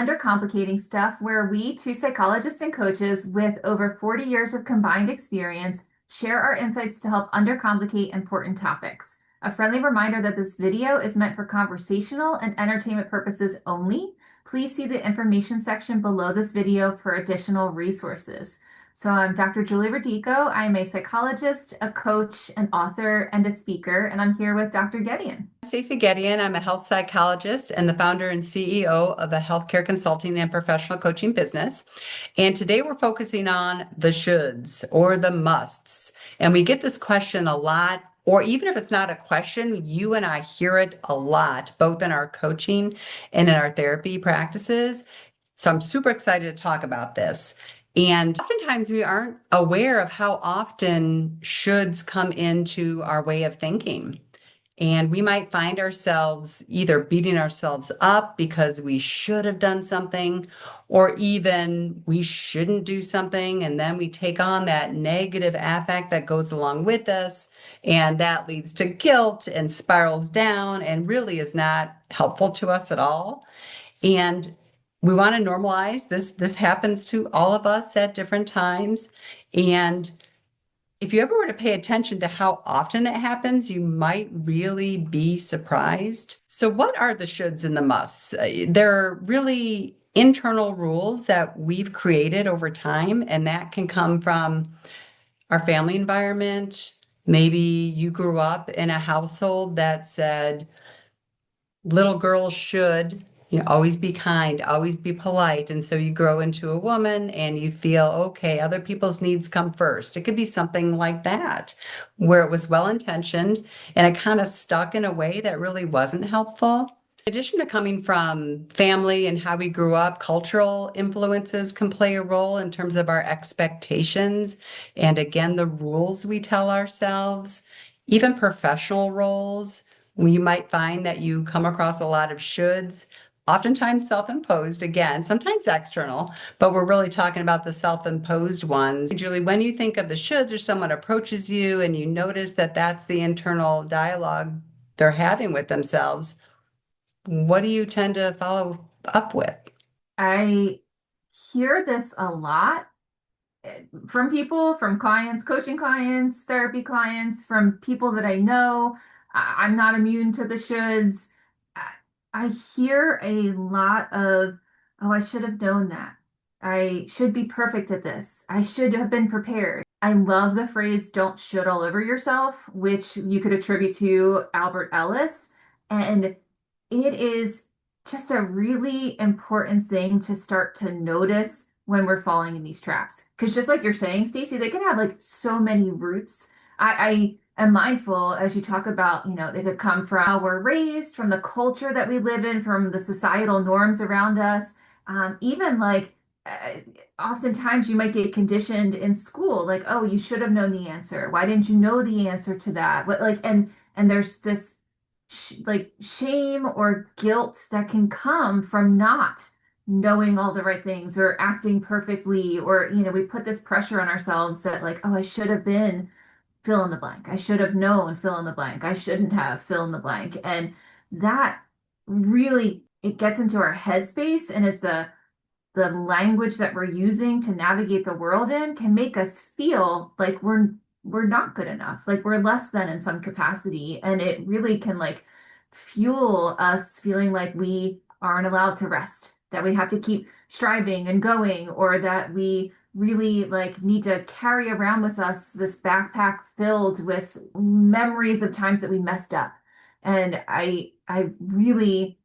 Undercomplicating Stuff, where we, two psychologists and coaches with over 40 years of combined experience, share our insights to help undercomplicate important topics. A friendly reminder that this video is meant for conversational and entertainment purposes only. Please see the information section below this video for additional resources. So I'm Dr. Julie Radico. I am a psychologist, a coach, an author, and a speaker, and I'm here with Dr. Gedeon. Stacey Gedeon. I'm a health psychologist and the founder and CEO of a healthcare consulting and professional coaching business. And today we're focusing on the shoulds or the musts. And we get this question a lot, or even if it's not a question, you and I hear it a lot, both in our coaching and in our therapy practices. So I'm super excited to talk about this. And oftentimes we aren't aware of how often shoulds come into our way of thinking. And we might find ourselves either beating ourselves up because we should have done something, or even we shouldn't do something. And then we take on that negative affect that goes along with us. And that leads to guilt and spirals down and really is not helpful to us at all. And we want to normalize this. This happens to all of us at different times. And if you ever were to pay attention to how often it happens, you might really be surprised. So what are the shoulds and the musts? They're really internal rules that we've created over time, and that can come from our family environment. Maybe you grew up in a household that said, little girls should always be kind, always be polite. And so you grow into a woman and you feel, okay, other people's needs come first. It could be something like that, where it was well-intentioned and it kind of stuck in a way that really wasn't helpful. In addition to coming from family and how we grew up, cultural influences can play a role in terms of our expectations. And again, the rules we tell ourselves, even professional roles. You might find that you come across a lot of shoulds, oftentimes self-imposed, again, sometimes external, but we're really talking about the self-imposed ones. Julie, when you think of the shoulds or someone approaches you and you notice that that's the internal dialogue they're having with themselves, what do you tend to follow up with? I hear this a lot from people, from clients, coaching clients, therapy clients, from people that I know. I'm not immune to the shoulds. I hear a lot of, oh, I should have known that. I should be perfect at this. I should have been prepared. I love the phrase, don't should all over yourself, which you could attribute to Albert Ellis. And it is just a really important thing to start to notice when we're falling in these traps. Because just like you're saying, Stacey, they can have like so many roots. I am mindful as you talk about, they could come from how we're raised, from the culture that we live in, from the societal norms around us. Even like oftentimes you might get conditioned in school, like, oh, you should have known the answer. Why didn't you know the answer to that? What like and there's this like shame or guilt that can come from not knowing all the right things or acting perfectly, or we put this pressure on ourselves that like, oh, I should have been fill in the blank. I should have known fill in the blank. I shouldn't have fill in the blank. And that really, it gets into our headspace and is the language that we're using to navigate the world in can make us feel like we're not good enough, like we're less than in some capacity. And it really can like fuel us feeling like we aren't allowed to rest, that we have to keep striving and going, or that we really like need to carry around with us this backpack filled with memories of times that we messed up. And I really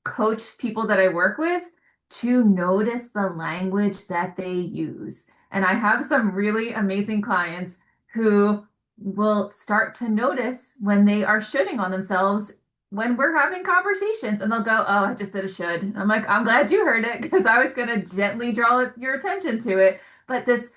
coach people that I work with to notice the language that they use. And I have some really amazing clients who will start to notice when they are shoulding on themselves when we're having conversations, and they'll go, oh, I just did a should. And I'm like, I'm glad you heard it, because I was going to gently draw your attention to it. But this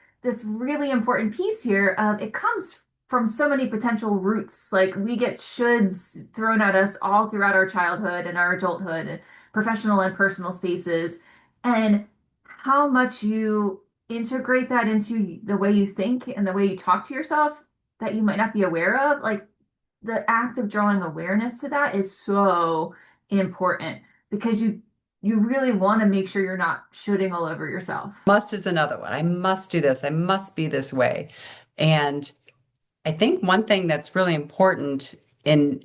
really important piece here, it comes from so many potential roots. Like we get shoulds thrown at us all throughout our childhood and our adulthood, professional and personal spaces, and how much you integrate that into the way you think and the way you talk to yourself that you might not be aware of. Like the act of drawing awareness to that is so important, because you really want to make sure you're not shooting all over yourself. Must is another one. I must do this. I must be this way. And I think one thing that's really important in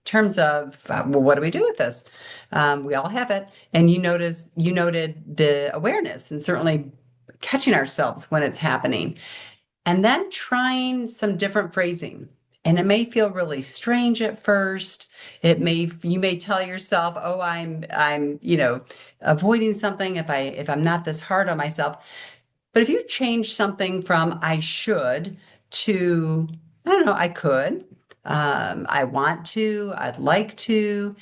terms of, well, what do we do with this? We all have it. And you noted the awareness and certainly catching ourselves when it's happening. And then trying some different phrasing. And it may feel really strange at first. You may tell yourself, "Oh, I'm avoiding something if I'm not this hard on myself." But if you change something from I should to, I don't know, I could, I want to, I'd like to,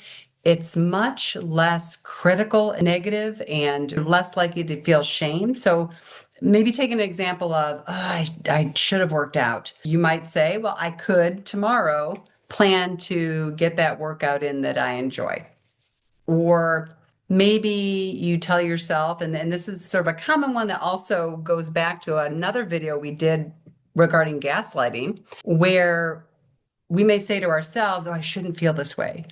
it's much less critical and negative and less likely to feel shame. So maybe take an example of, I should have worked out. You might say, well, I could tomorrow plan to get that workout in that I enjoy. Or maybe you tell yourself, and this is sort of a common one that also goes back to another video we did regarding gaslighting, where we may say to ourselves, oh, I shouldn't feel this way,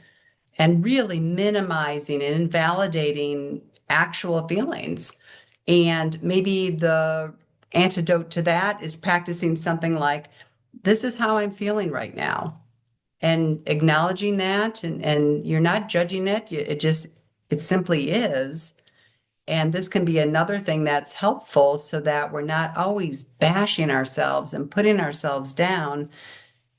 and really minimizing and invalidating actual feelings. And maybe the antidote to that is practicing something like, this is how I'm feeling right now, and acknowledging that, and you're not judging it. It simply is. And this can be another thing that's helpful so that we're not always bashing ourselves and putting ourselves down,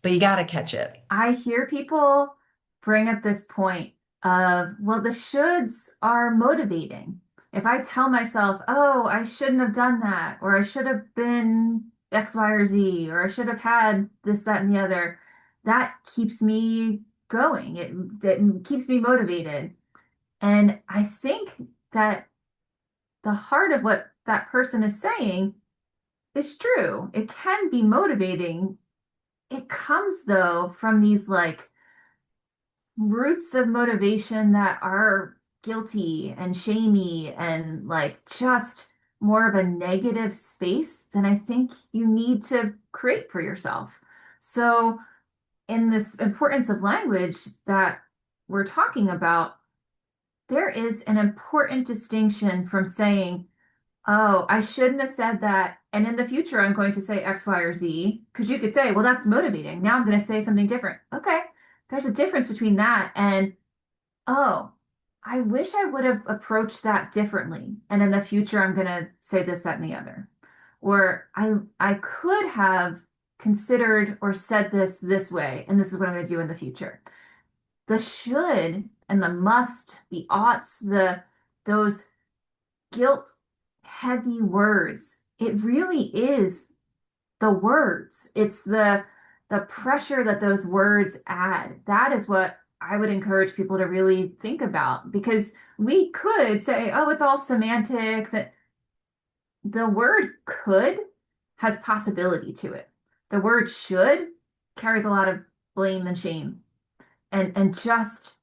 but you got to catch it. I hear people bring up this point of, well, the shoulds are motivating. If I tell myself, oh, I shouldn't have done that, or I should have been X, Y, or Z, or I should have had this, that, and the other, that keeps me going. It keeps me motivated. And I think that the heart of what that person is saying is true. It can be motivating. It comes though from these like roots of motivation that are guilty and shamey and like just more of a negative space than I think you need to create for yourself. So, in this importance of language that we're talking about, there is an important distinction from saying, oh, I shouldn't have said that. And in the future, I'm going to say X, Y, or Z. Because you could say, well, that's motivating. Now I'm going to say something different. Okay. There's a difference between that and, oh, I wish I would have approached that differently. And in the future, I'm going to say this, that, and the other. Or I could have considered or said this way, and this is what I'm going to do in the future. The should and the must, the oughts, those guilt heavy words. It really is the words. It's the pressure that those words add. That is what I would encourage people to really think about because we could say, oh, it's all semantics. The word could has possibility to it. The word should carries a lot of blame and shame and just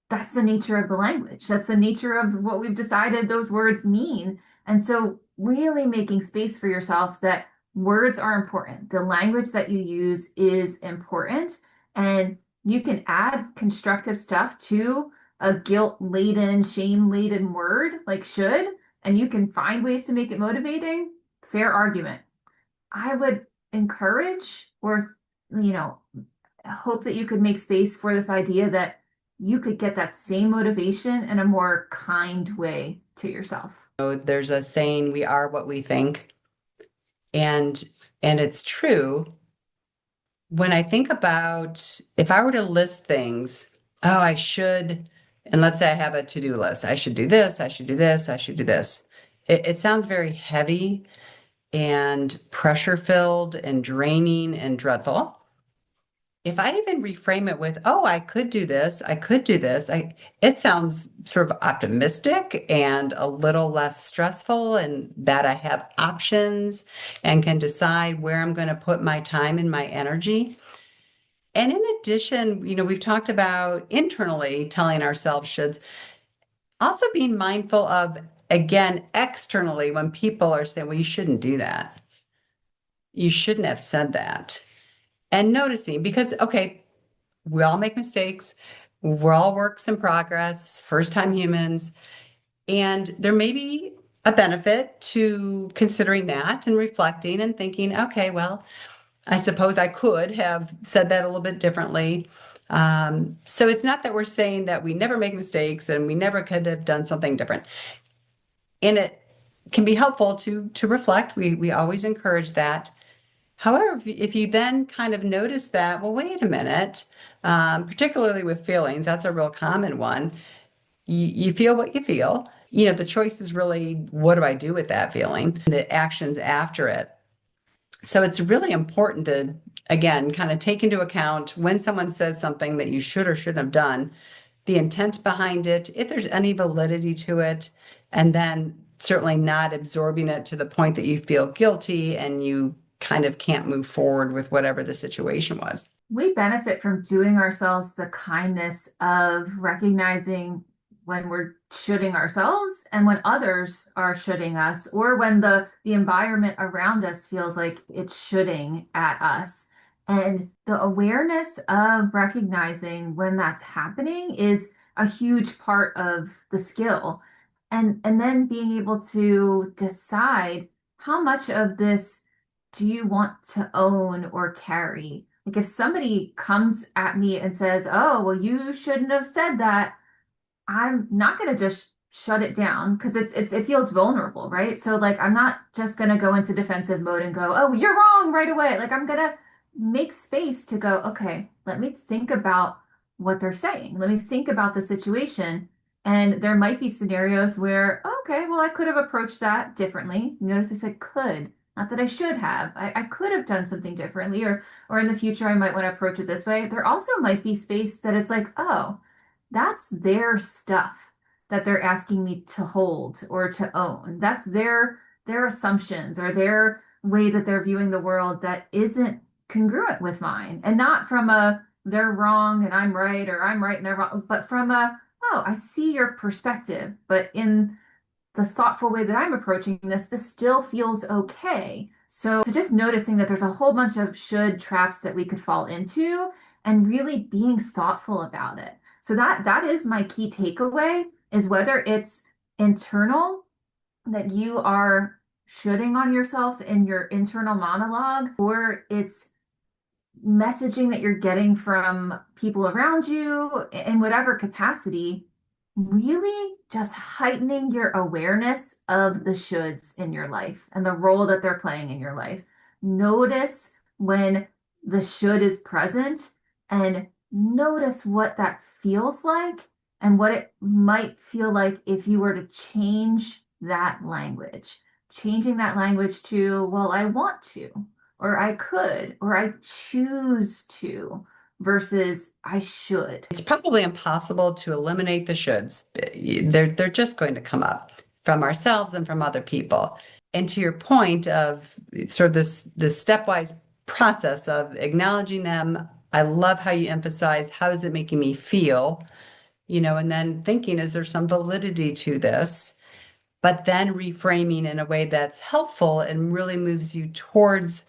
that's the nature of the language. That's the nature of what we've decided those words mean. And so, really making space for yourself that words are important. The language that you use is important. And you can add constructive stuff to a guilt laden, shame laden word like should, and you can find ways to make it motivating. Fair argument. I would encourage or, you know, hope that you could make space for this idea that you could get that same motivation in a more kind way to yourself. There's a saying, we are what we think. And it's true. When I think about if I were to list things, oh, I should, and let's say I have a to-do list. I should do this, I should do this, I should do this. It sounds very heavy and pressure filled and draining and dreadful. If I even reframe it with, oh, I could do this, I could do this, it sounds sort of optimistic and a little less stressful, and that I have options and can decide where I'm going to put my time and my energy. And in addition, we've talked about internally telling ourselves shoulds, also being mindful of, again, externally when people are saying, well, you shouldn't do that. You shouldn't have said that. And noticing, because, okay, we all make mistakes. We're all works in progress, first time humans. And there may be a benefit to considering that and reflecting and thinking, okay, well, I suppose I could have said that a little bit differently. So it's not that we're saying that we never make mistakes and we never could have done something different. And it can be helpful to reflect. We always encourage that. However, if you then kind of notice that, well, wait a minute, particularly with feelings, that's a real common one. You feel what you feel. The choice is really, what do I do with that feeling? The actions after it. So it's really important to, again, kind of take into account when someone says something that you should or shouldn't have done, the intent behind it, if there's any validity to it, and then certainly not absorbing it to the point that you feel guilty and you kind of can't move forward with whatever the situation was. We benefit from doing ourselves the kindness of recognizing when we're shooting ourselves and when others are shooting us, or when the environment around us feels like it's shooting at us. And the awareness of recognizing when that's happening is a huge part of the skill. And then being able to decide how much of this do you want to own or carry? Like if somebody comes at me and says, "Oh, well, you shouldn't have said that," I'm not going to just shut it down because it feels vulnerable, right? So like I'm not just going to go into defensive mode and go, "Oh, you're wrong," right away. Like I'm going to make space to go, "Okay, let me think about what they're saying. Let me think about the situation." And there might be scenarios where, okay, well, I could have approached that differently. Notice I said could, not that I should have. I could have done something differently, or in the future I might want to approach it this way. There also might be space that it's like, oh, that's their stuff that they're asking me to hold or to own. That's their assumptions or their way that they're viewing the world that isn't congruent with mine. And not from a they're wrong and I'm right, or I'm right and they're wrong, but from a, oh, I see your perspective, but in the thoughtful way that I'm approaching this still feels okay. So just noticing that there's a whole bunch of should traps that we could fall into and really being thoughtful about it. So that is my key takeaway, is whether it's internal, that you are shoulding on yourself in your internal monologue, or it's messaging that you're getting from people around you in whatever capacity, really just heightening your awareness of the shoulds in your life and the role that they're playing in your life. Notice when the should is present, and notice what that feels like and what it might feel like if you were to change that language. Changing that language to, well, I want to, or I could, or I choose to, versus I should. It's probably impossible to eliminate the shoulds. They're just going to come up from ourselves and from other people. And to your point of sort of this stepwise process of acknowledging them, I love how you emphasize how is it making me feel, and then thinking, is there some validity to this? But then reframing in a way that's helpful and really moves you towards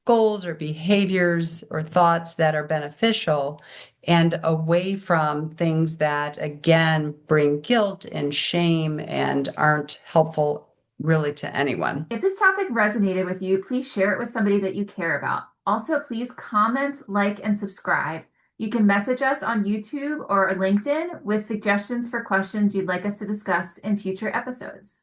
goals or behaviors or thoughts that are beneficial, and away from things that, again, bring guilt and shame and aren't helpful really to anyone. If this topic resonated with you, please share it with somebody that you care about. Also, please comment, like, and subscribe. You can message us on YouTube or LinkedIn with suggestions for questions you'd like us to discuss in future episodes.